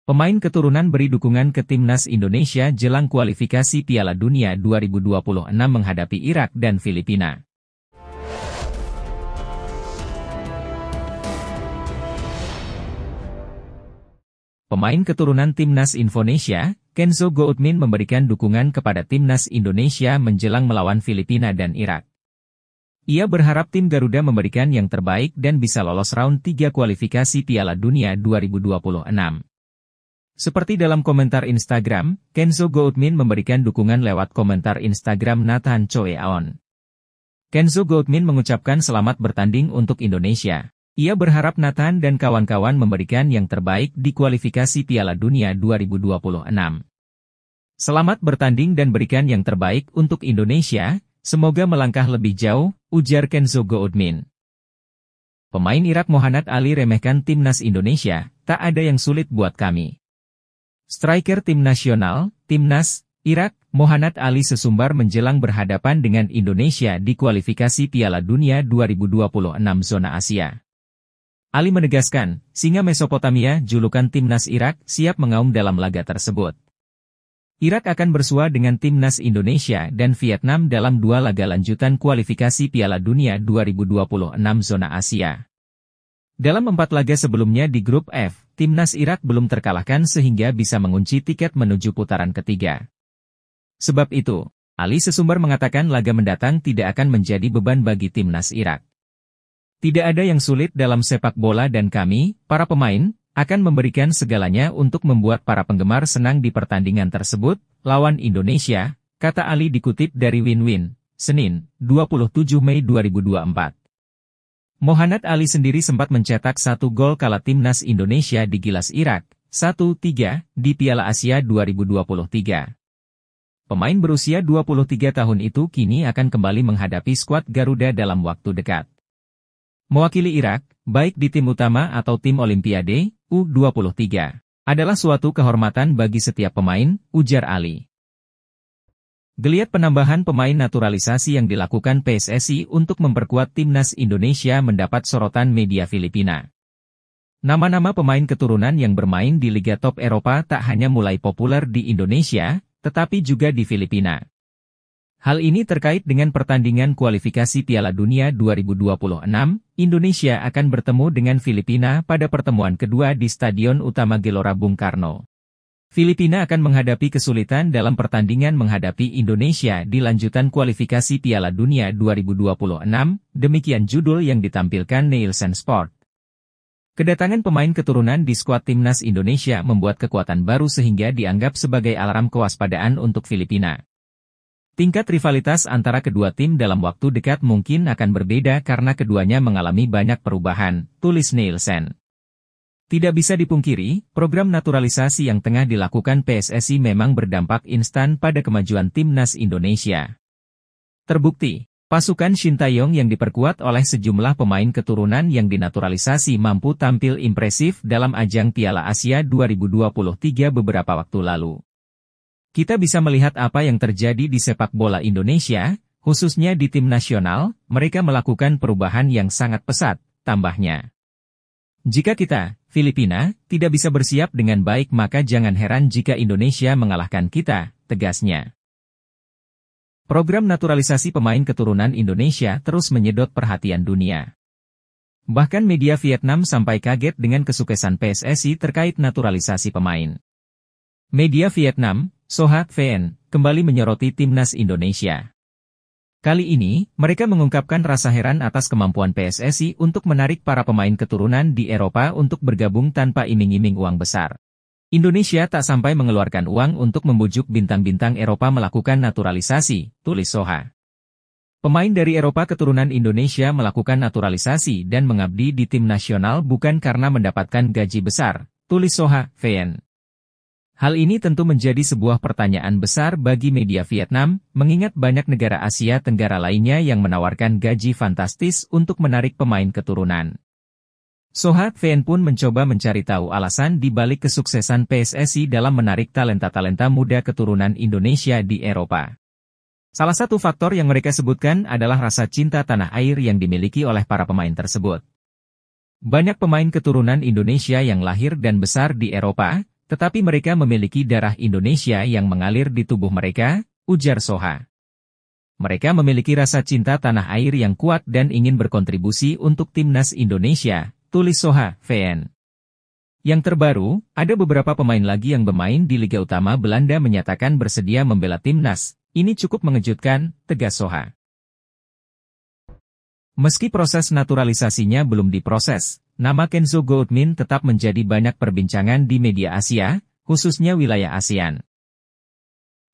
Pemain keturunan beri dukungan ke timnas Indonesia jelang kualifikasi Piala Dunia 2026 menghadapi Irak dan Filipina. Pemain keturunan timnas Indonesia, Kenzo Goutmin memberikan dukungan kepada timnas Indonesia menjelang melawan Filipina dan Irak. Ia berharap tim Garuda memberikan yang terbaik dan bisa lolos round 3 kualifikasi Piala Dunia 2026. Seperti dalam komentar Instagram, Kenzo Goutmin memberikan dukungan lewat komentar Instagram Nathan Choeaon. Kenzo Goutmin mengucapkan selamat bertanding untuk Indonesia. Ia berharap Nathan dan kawan-kawan memberikan yang terbaik di kualifikasi Piala Dunia 2026. Selamat bertanding dan berikan yang terbaik untuk Indonesia, semoga melangkah lebih jauh, ujar Kenzo Goutmin. Pemain Irak Mohanad Ali remehkan timnas Indonesia, tak ada yang sulit buat kami. Striker tim nasional, timnas, Irak, Mohanad Ali sesumbar menjelang berhadapan dengan Indonesia di kualifikasi Piala Dunia 2026 zona Asia. Ali menegaskan, singa Mesopotamia, julukan timnas Irak, siap mengaum dalam laga tersebut. Irak akan bersua dengan timnas Indonesia dan Vietnam dalam 2 laga lanjutan kualifikasi Piala Dunia 2026 zona Asia. Dalam 4 laga sebelumnya di grup F, timnas Irak belum terkalahkan sehingga bisa mengunci tiket menuju putaran ketiga. Sebab itu, Ali sesumbar mengatakan laga mendatang tidak akan menjadi beban bagi timnas Irak. Tidak ada yang sulit dalam sepak bola dan kami, para pemain, akan memberikan segalanya untuk membuat para penggemar senang di pertandingan tersebut, lawan Indonesia, kata Ali dikutip dari Win-Win, Senin, 27 Mei 2024. Mohanad Ali sendiri sempat mencetak 1 gol kala timnas Indonesia digilas Irak, 1-3, di Piala Asia 2023. Pemain berusia 23 tahun itu kini akan kembali menghadapi skuad Garuda dalam waktu dekat. Mewakili Irak, baik di tim utama atau tim Olimpiade, U23, adalah suatu kehormatan bagi setiap pemain, ujar Ali. Geliat penambahan pemain naturalisasi yang dilakukan PSSI untuk memperkuat timnas Indonesia mendapat sorotan media Filipina. Nama-nama pemain keturunan yang bermain di Liga Top Eropa tak hanya mulai populer di Indonesia, tetapi juga di Filipina. Hal ini terkait dengan pertandingan kualifikasi Piala Dunia 2026, Indonesia akan bertemu dengan Filipina pada pertemuan kedua di Stadion Utama Gelora Bung Karno. Filipina akan menghadapi kesulitan dalam pertandingan menghadapi Indonesia di lanjutan kualifikasi Piala Dunia 2026, demikian judul yang ditampilkan Nielsen Sport. Kedatangan pemain keturunan di skuad timnas Indonesia membuat kekuatan baru sehingga dianggap sebagai alarm kewaspadaan untuk Filipina. Tingkat rivalitas antara kedua tim dalam waktu dekat mungkin akan berbeda karena keduanya mengalami banyak perubahan, tulis Nielsen. Tidak bisa dipungkiri, program naturalisasi yang tengah dilakukan PSSI memang berdampak instan pada kemajuan timnas Indonesia. Terbukti, pasukan Sintayong yang diperkuat oleh sejumlah pemain keturunan yang dinaturalisasi mampu tampil impresif dalam ajang Piala Asia 2023 beberapa waktu lalu. Kita bisa melihat apa yang terjadi di sepak bola Indonesia, khususnya di tim nasional, mereka melakukan perubahan yang sangat pesat, tambahnya. Jika kita, Filipina, tidak bisa bersiap dengan baik maka jangan heran jika Indonesia mengalahkan kita, tegasnya. Program naturalisasi pemain keturunan Indonesia terus menyedot perhatian dunia. Bahkan media Vietnam sampai kaget dengan kesuksesan PSSI terkait naturalisasi pemain. Media Vietnam, Soha VN, kembali menyoroti timnas Indonesia. Kali ini, mereka mengungkapkan rasa heran atas kemampuan PSSI untuk menarik para pemain keturunan di Eropa untuk bergabung tanpa iming-iming uang besar. Indonesia tak sampai mengeluarkan uang untuk membujuk bintang-bintang Eropa melakukan naturalisasi, tulis Soha. Pemain dari Eropa keturunan Indonesia melakukan naturalisasi dan mengabdi di tim nasional bukan karena mendapatkan gaji besar, tulis Soha VN. Hal ini tentu menjadi sebuah pertanyaan besar bagi media Vietnam, mengingat banyak negara Asia Tenggara lainnya yang menawarkan gaji fantastis untuk menarik pemain keturunan. Soha VN pun mencoba mencari tahu alasan di balik kesuksesan PSSI dalam menarik talenta-talenta muda keturunan Indonesia di Eropa. Salah satu faktor yang mereka sebutkan adalah rasa cinta tanah air yang dimiliki oleh para pemain tersebut. Banyak pemain keturunan Indonesia yang lahir dan besar di Eropa, Tetapi mereka memiliki darah Indonesia yang mengalir di tubuh mereka, ujar Soha. Mereka memiliki rasa cinta tanah air yang kuat dan ingin berkontribusi untuk timnas Indonesia, tulis Soha, VN. Yang terbaru, ada beberapa pemain lagi yang bermain di Liga Utama Belanda menyatakan bersedia membela timnas. Ini cukup mengejutkan, tegas Soha. Meski proses naturalisasinya belum diproses, nama Kenzo Goutmin tetap menjadi banyak perbincangan di media Asia, khususnya wilayah ASEAN.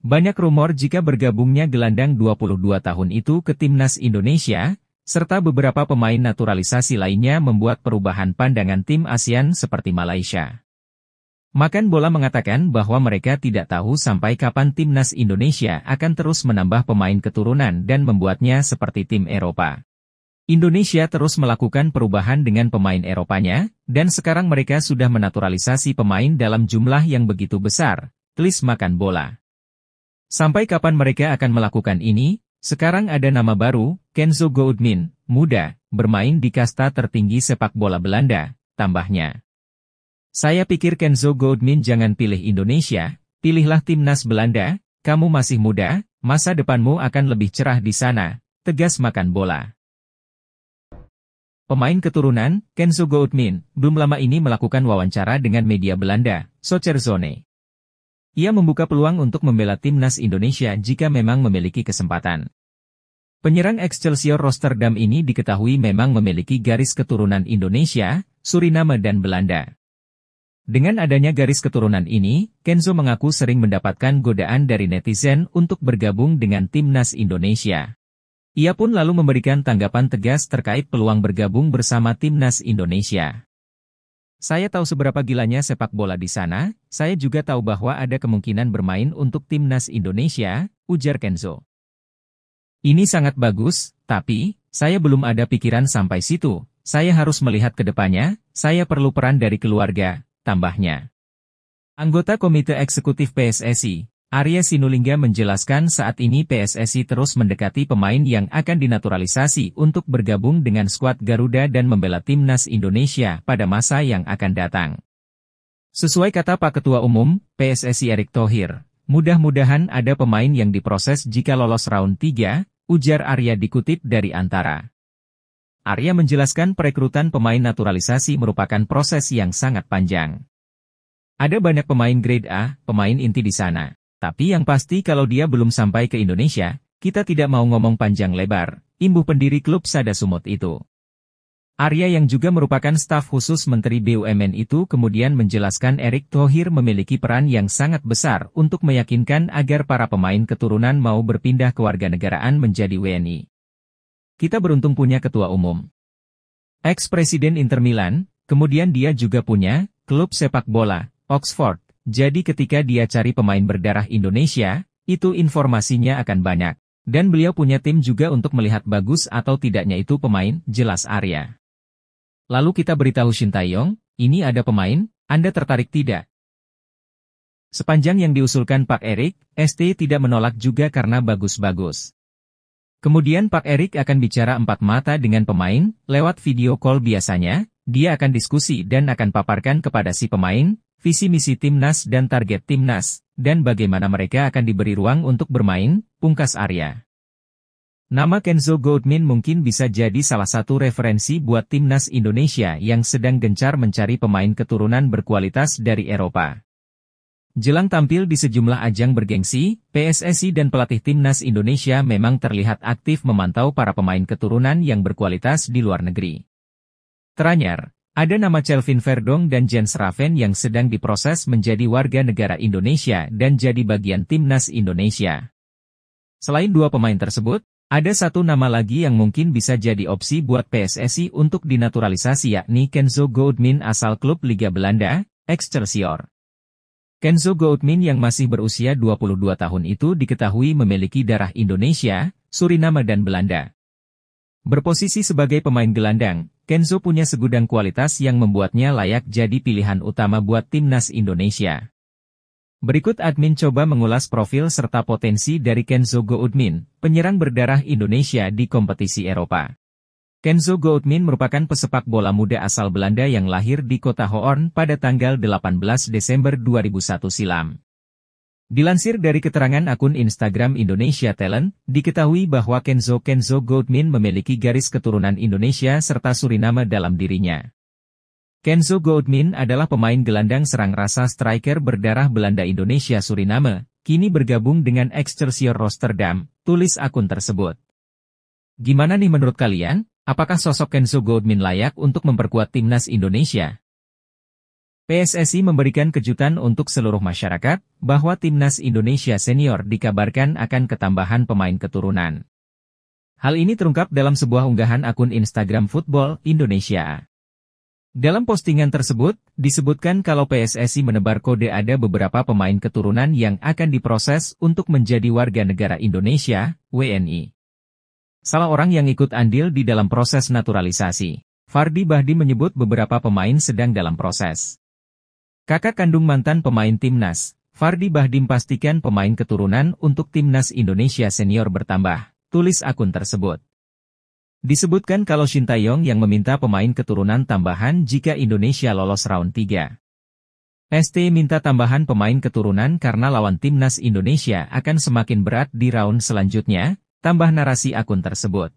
Banyak rumor jika bergabungnya gelandang 22 tahun itu ke timnas Indonesia, serta beberapa pemain naturalisasi lainnya membuat perubahan pandangan tim ASEAN seperti Malaysia. Makan Bola mengatakan bahwa mereka tidak tahu sampai kapan timnas Indonesia akan terus menambah pemain keturunan dan membuatnya seperti tim Eropa. Indonesia terus melakukan perubahan dengan pemain Eropanya, dan sekarang mereka sudah menaturalisasi pemain dalam jumlah yang begitu besar, tulis Makan Bola. Sampai kapan mereka akan melakukan ini? Sekarang ada nama baru, Kenzo Goutmin, muda, bermain di kasta tertinggi sepak bola Belanda, tambahnya. Saya pikir Kenzo Goutmin jangan pilih Indonesia, pilihlah timnas Belanda, kamu masih muda, masa depanmu akan lebih cerah di sana, tegas Makan Bola. Pemain keturunan, Kenzo Goutmin, belum lama ini melakukan wawancara dengan media Belanda, Soccerzone. Ia membuka peluang untuk membela timnas Indonesia jika memang memiliki kesempatan. Penyerang Excelsior Rotterdam ini diketahui memang memiliki garis keturunan Indonesia, Suriname dan Belanda. Dengan adanya garis keturunan ini, Kenzo mengaku sering mendapatkan godaan dari netizen untuk bergabung dengan timnas Indonesia. Ia pun lalu memberikan tanggapan tegas terkait peluang bergabung bersama timnas Indonesia. Saya tahu seberapa gilanya sepak bola di sana, saya juga tahu bahwa ada kemungkinan bermain untuk timnas Indonesia, ujar Kenzo. Ini sangat bagus, tapi, saya belum ada pikiran sampai situ, saya harus melihat ke depannya, saya perlu peran dari keluarga, tambahnya. Anggota Komite Eksekutif PSSI, Arya Sinulinga menjelaskan saat ini PSSI terus mendekati pemain yang akan dinaturalisasi untuk bergabung dengan skuad Garuda dan membela timnas Indonesia pada masa yang akan datang. Sesuai kata Pak Ketua Umum, PSSI Erick Thohir, mudah-mudahan ada pemain yang diproses jika lolos round 3, ujar Arya dikutip dari Antara. Arya menjelaskan perekrutan pemain naturalisasi merupakan proses yang sangat panjang. Ada banyak pemain grade A, pemain inti di sana. Tapi yang pasti kalau dia belum sampai ke Indonesia, kita tidak mau ngomong panjang lebar, imbuh pendiri klub Sada Sumut itu. Arya yang juga merupakan staf khusus Menteri BUMN itu kemudian menjelaskan Erick Thohir memiliki peran yang sangat besar untuk meyakinkan agar para pemain keturunan mau berpindah kewarganegaraan menjadi WNI. Kita beruntung punya ketua umum. Ex-presiden Inter Milan, kemudian dia juga punya klub sepak bola, Oxford. Jadi ketika dia cari pemain berdarah Indonesia, itu informasinya akan banyak. Dan beliau punya tim juga untuk melihat bagus atau tidaknya itu pemain, jelas Arya. Lalu kita beritahu Shin Tae-yong, ini ada pemain, Anda tertarik tidak? Sepanjang yang diusulkan Pak Erick, ST tidak menolak juga karena bagus-bagus. Kemudian Pak Erick akan bicara empat mata dengan pemain, lewat video call biasanya, dia akan diskusi dan akan paparkan kepada si pemain, visi misi timnas dan target timnas, dan bagaimana mereka akan diberi ruang untuk bermain, pungkas Arya. Nama Kenzo Goutmin mungkin bisa jadi salah satu referensi buat timnas Indonesia yang sedang gencar mencari pemain keturunan berkualitas dari Eropa. Jelang tampil di sejumlah ajang bergengsi, PSSI dan pelatih timnas Indonesia memang terlihat aktif memantau para pemain keturunan yang berkualitas di luar negeri. Teranyar, ada nama Kelvin Verdong dan Jens Raven yang sedang diproses menjadi warga negara Indonesia dan jadi bagian timnas Indonesia. Selain dua pemain tersebut, ada satu nama lagi yang mungkin bisa jadi opsi buat PSSI untuk dinaturalisasi yakni Kenzo Goutmin asal klub Liga Belanda, Excelsior. Kenzo Goutmin yang masih berusia 22 tahun itu diketahui memiliki darah Indonesia, Suriname dan Belanda. Berposisi sebagai pemain gelandang, Kenzo punya segudang kualitas yang membuatnya layak jadi pilihan utama buat timnas Indonesia. Berikut admin coba mengulas profil serta potensi dari Kenzo Goutmin, penyerang berdarah Indonesia di kompetisi Eropa. Kenzo Goudmin merupakan pesepak bola muda asal Belanda yang lahir di kota Hoorn pada tanggal 18 Desember 2001 silam. Dilansir dari keterangan akun Instagram Indonesia Talent, diketahui bahwa Kenzo Goudmin memiliki garis keturunan Indonesia serta Suriname dalam dirinya. Kenzo Goudmin adalah pemain gelandang serang rasa striker berdarah Belanda Indonesia Suriname, kini bergabung dengan Excelsior Rotterdam, tulis akun tersebut. Gimana nih menurut kalian? Apakah sosok Kenzo Goudmin layak untuk memperkuat timnas Indonesia? PSSI memberikan kejutan untuk seluruh masyarakat, bahwa timnas Indonesia senior dikabarkan akan ketambahan pemain keturunan. Hal ini terungkap dalam sebuah unggahan akun Instagram Football Indonesia. Dalam postingan tersebut, disebutkan kalau PSSI menebar kode ada beberapa pemain keturunan yang akan diproses untuk menjadi warga negara Indonesia, WNI. Salah orang yang ikut andil di dalam proses naturalisasi, Fardi Bahdim menyebut beberapa pemain sedang dalam proses. Kakak kandung mantan pemain timnas, Fardi Bahdim pastikan pemain keturunan untuk timnas Indonesia senior bertambah, tulis akun tersebut. Disebutkan kalau Shin Taeyong yang meminta pemain keturunan tambahan jika Indonesia lolos round 3. ST minta tambahan pemain keturunan karena lawan timnas Indonesia akan semakin berat di round selanjutnya, tambah narasi akun tersebut.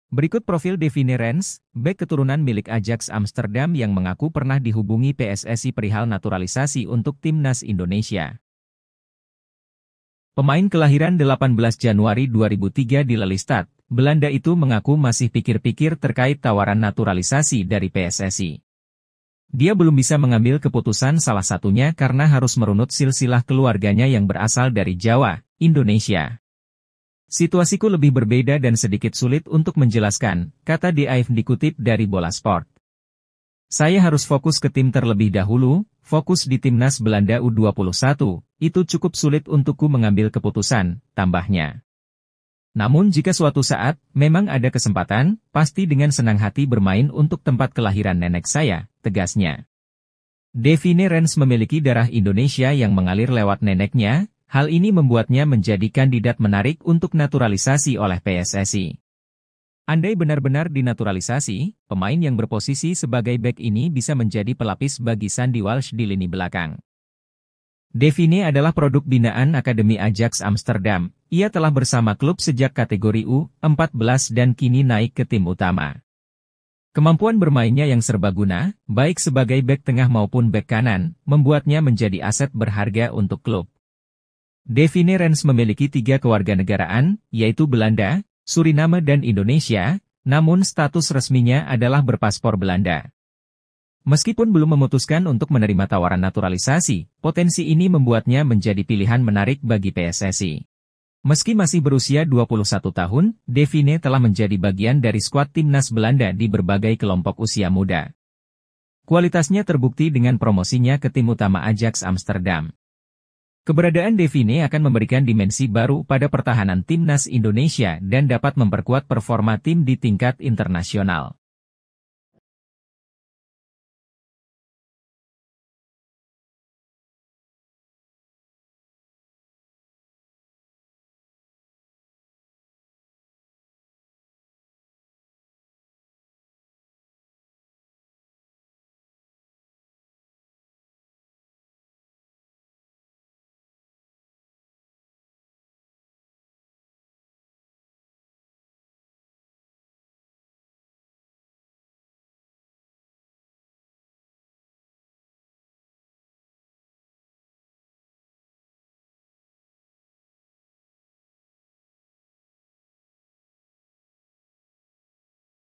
Berikut profil Devine Rens, bek keturunan milik Ajax Amsterdam yang mengaku pernah dihubungi PSSI perihal naturalisasi untuk timnas Indonesia. Pemain kelahiran 18 Januari 2003 di Lelystad, Belanda itu mengaku masih pikir-pikir terkait tawaran naturalisasi dari PSSI. Dia belum bisa mengambil keputusan salah satunya karena harus merunut silsilah keluarganya yang berasal dari Jawa, Indonesia. Situasiku lebih berbeda dan sedikit sulit untuk menjelaskan, kata Dive dikutip dari Bola Sport. Saya harus fokus ke tim terlebih dahulu, fokus di timnas Belanda U21, itu cukup sulit untukku mengambil keputusan, tambahnya. Namun jika suatu saat, memang ada kesempatan, pasti dengan senang hati bermain untuk tempat kelahiran nenek saya, tegasnya. Devine Rens memiliki darah Indonesia yang mengalir lewat neneknya. Hal ini membuatnya menjadi kandidat menarik untuk naturalisasi oleh PSSI. Andai benar-benar dinaturalisasi, pemain yang berposisi sebagai bek ini bisa menjadi pelapis bagi Sandy Walsh di lini belakang. Devine adalah produk binaan Akademi Ajax Amsterdam. Ia telah bersama klub sejak kategori U14 dan kini naik ke tim utama. Kemampuan bermainnya yang serbaguna, baik sebagai bek tengah maupun bek kanan, membuatnya menjadi aset berharga untuk klub. Devine Rens memiliki 3 kewarganegaraan, yaitu Belanda, Suriname dan Indonesia, namun status resminya adalah berpaspor Belanda. Meskipun belum memutuskan untuk menerima tawaran naturalisasi, potensi ini membuatnya menjadi pilihan menarik bagi PSSI. Meski masih berusia 21 tahun, Devine telah menjadi bagian dari skuad timnas Belanda di berbagai kelompok usia muda. Kualitasnya terbukti dengan promosinya ke tim utama Ajax Amsterdam. Keberadaan Devine akan memberikan dimensi baru pada pertahanan timnas Indonesia dan dapat memperkuat performa tim di tingkat internasional.